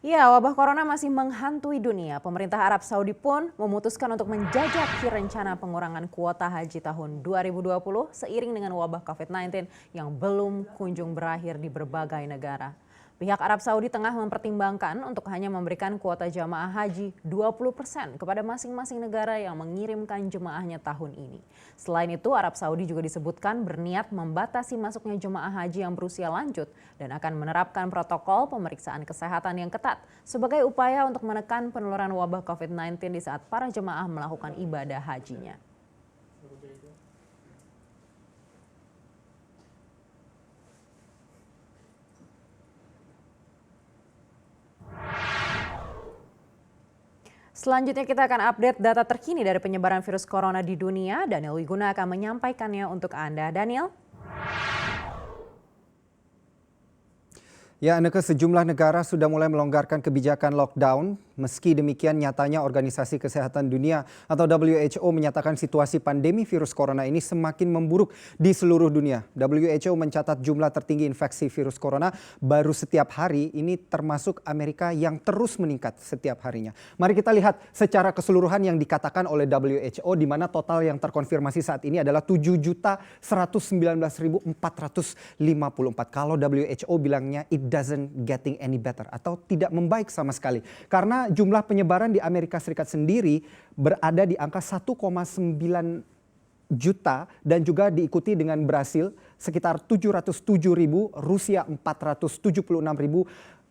Ya, wabah corona masih menghantui dunia. Pemerintah Arab Saudi pun memutuskan untuk menjajaki rencana pengurangan kuota haji tahun 2020 seiring dengan wabah COVID-19 yang belum kunjung berakhir di berbagai negara. Pihak Arab Saudi tengah mempertimbangkan untuk hanya memberikan kuota jamaah haji 20% kepada masing-masing negara yang mengirimkan jemaahnya tahun ini. Selain itu, Arab Saudi juga disebutkan berniat membatasi masuknya jemaah haji yang berusia lanjut dan akan menerapkan protokol pemeriksaan kesehatan yang ketat sebagai upaya untuk menekan penularan wabah COVID-19 di saat para jemaah melakukan ibadah hajinya. Selanjutnya kita akan update data terkini dari penyebaran virus corona di dunia. Daniel Wiguna akan menyampaikannya untuk Anda. Daniel? Ya, Anneke, sejumlah negara sudah mulai melonggarkan kebijakan lockdown. Meski demikian, nyatanya Organisasi Kesehatan Dunia atau WHO menyatakan situasi pandemi virus corona ini semakin memburuk di seluruh dunia. WHO mencatat jumlah tertinggi infeksi virus corona baru setiap hari, ini termasuk Amerika yang terus meningkat setiap harinya. Mari kita lihat secara keseluruhan yang dikatakan oleh WHO, di mana total yang terkonfirmasi saat ini adalah 7.119.454. Kalau WHO bilangnya it doesn't getting any better atau tidak membaik sama sekali. Karena jumlah penyebaran di Amerika Serikat sendiri berada di angka 1,9 juta dan juga diikuti dengan Brasil sekitar 707.000, Rusia 476.000,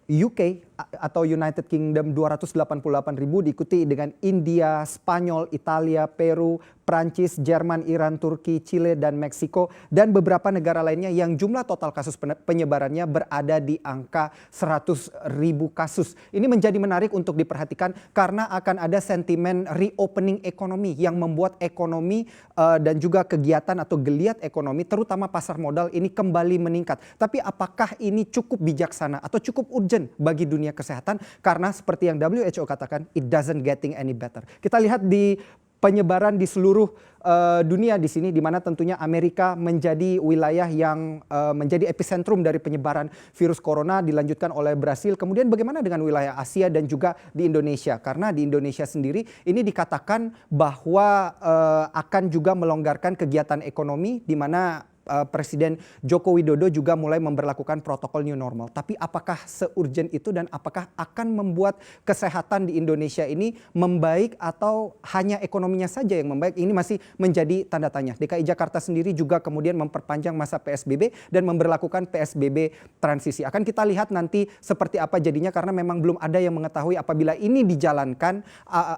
UK atau United Kingdom 288.000, diikuti dengan India, Spanyol, Italia, Peru, Prancis, Jerman, Iran, Turki, Chile, dan Meksiko, dan beberapa negara lainnya yang jumlah total kasus penyebarannya berada di angka 100.000 kasus. Ini menjadi menarik untuk diperhatikan karena akan ada sentimen reopening ekonomi yang membuat ekonomi dan juga kegiatan atau geliat ekonomi terutama pasar modal ini kembali meningkat. Tapi apakah ini cukup bijaksana atau cukup urgent bagi dunia kesehatan? Karena seperti yang WHO katakan, it doesn't getting any better. Kita lihat di penyebaran di seluruh dunia di sini, di mana tentunya Amerika menjadi wilayah yang menjadi epicentrum dari penyebaran virus corona, dilanjutkan oleh Brasil. Kemudian bagaimana dengan wilayah Asia dan juga di Indonesia? Karena di Indonesia sendiri ini dikatakan bahwa akan juga melonggarkan kegiatan ekonomi, di mana Presiden Joko Widodo juga mulai memberlakukan protokol new normal. Tapi apakah seurgent itu dan apakah akan membuat kesehatan di Indonesia ini membaik atau hanya ekonominya saja yang membaik? Ini masih menjadi tanda tanya. DKI Jakarta sendiri juga kemudian memperpanjang masa PSBB dan memberlakukan PSBB transisi. Akan kita lihat nanti seperti apa jadinya karena memang belum ada yang mengetahui apabila ini dijalankan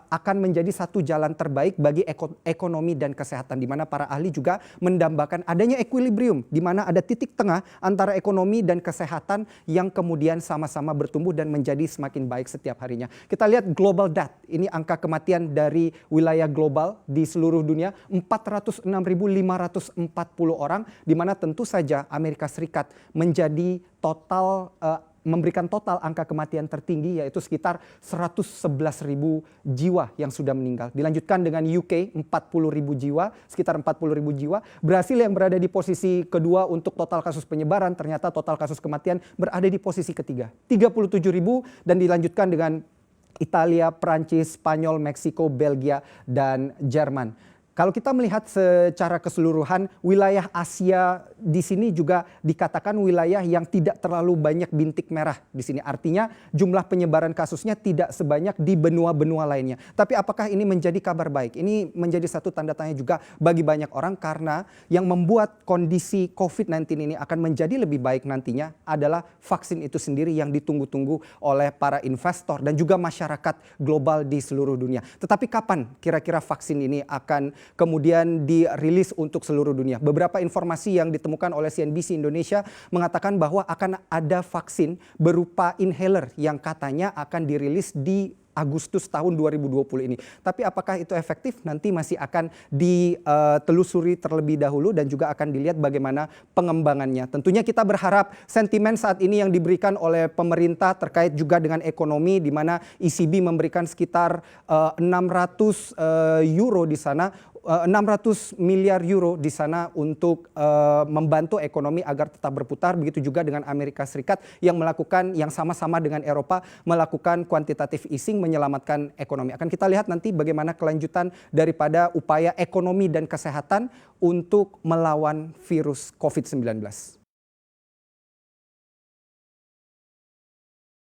akan menjadi satu jalan terbaik bagi ekonomi dan kesehatan, di mana para ahli juga mendambakan adanya equilibrium, di mana ada titik tengah antara ekonomi dan kesehatan yang kemudian sama-sama bertumbuh dan menjadi semakin baik setiap harinya. Kita lihat global death, ini angka kematian dari wilayah global di seluruh dunia 406.540 orang, di mana tentu saja Amerika Serikat menjadi total memberikan total angka kematian tertinggi, yaitu sekitar 111.000 jiwa yang sudah meninggal. Dilanjutkan dengan UK 40.000 jiwa, sekitar 40.000 jiwa. Brasil yang berada di posisi kedua untuk total kasus penyebaran, ternyata total kasus kematian berada di posisi ketiga, 37.000, dan dilanjutkan dengan Italia, Prancis, Spanyol, Meksiko, Belgia, dan Jerman. Kalau kita melihat secara keseluruhan, wilayah Asia di sini juga dikatakan wilayah yang tidak terlalu banyak bintik merah di sini. Artinya jumlah penyebaran kasusnya tidak sebanyak di benua-benua lainnya. Tapi apakah ini menjadi kabar baik? Ini menjadi satu tanda tanya juga bagi banyak orang, karena yang membuat kondisi COVID-19 ini akan menjadi lebih baik nantinya adalah vaksin itu sendiri yang ditunggu-tunggu oleh para investor dan juga masyarakat global di seluruh dunia. Tetapi kapan kira-kira vaksin ini akan kemudian dirilis untuk seluruh dunia? Beberapa informasi yang ditemukan oleh CNBC Indonesia mengatakan bahwa akan ada vaksin berupa inhaler yang katanya akan dirilis di Agustus tahun 2020 ini. Tapi apakah itu efektif? Nanti masih akan ditelusuri terlebih dahulu dan juga akan dilihat bagaimana pengembangannya. Tentunya kita berharap sentimen saat ini yang diberikan oleh pemerintah terkait juga dengan ekonomi, di mana ECB memberikan sekitar 600 euro di sana 600 miliar euro di sana untuk membantu ekonomi agar tetap berputar. Begitu juga dengan Amerika Serikat yang melakukan yang sama-sama dengan Eropa melakukan quantitative easing menyelamatkan ekonomi. Akan kita lihat nanti bagaimana kelanjutan daripada upaya ekonomi dan kesehatan untuk melawan virus COVID-19.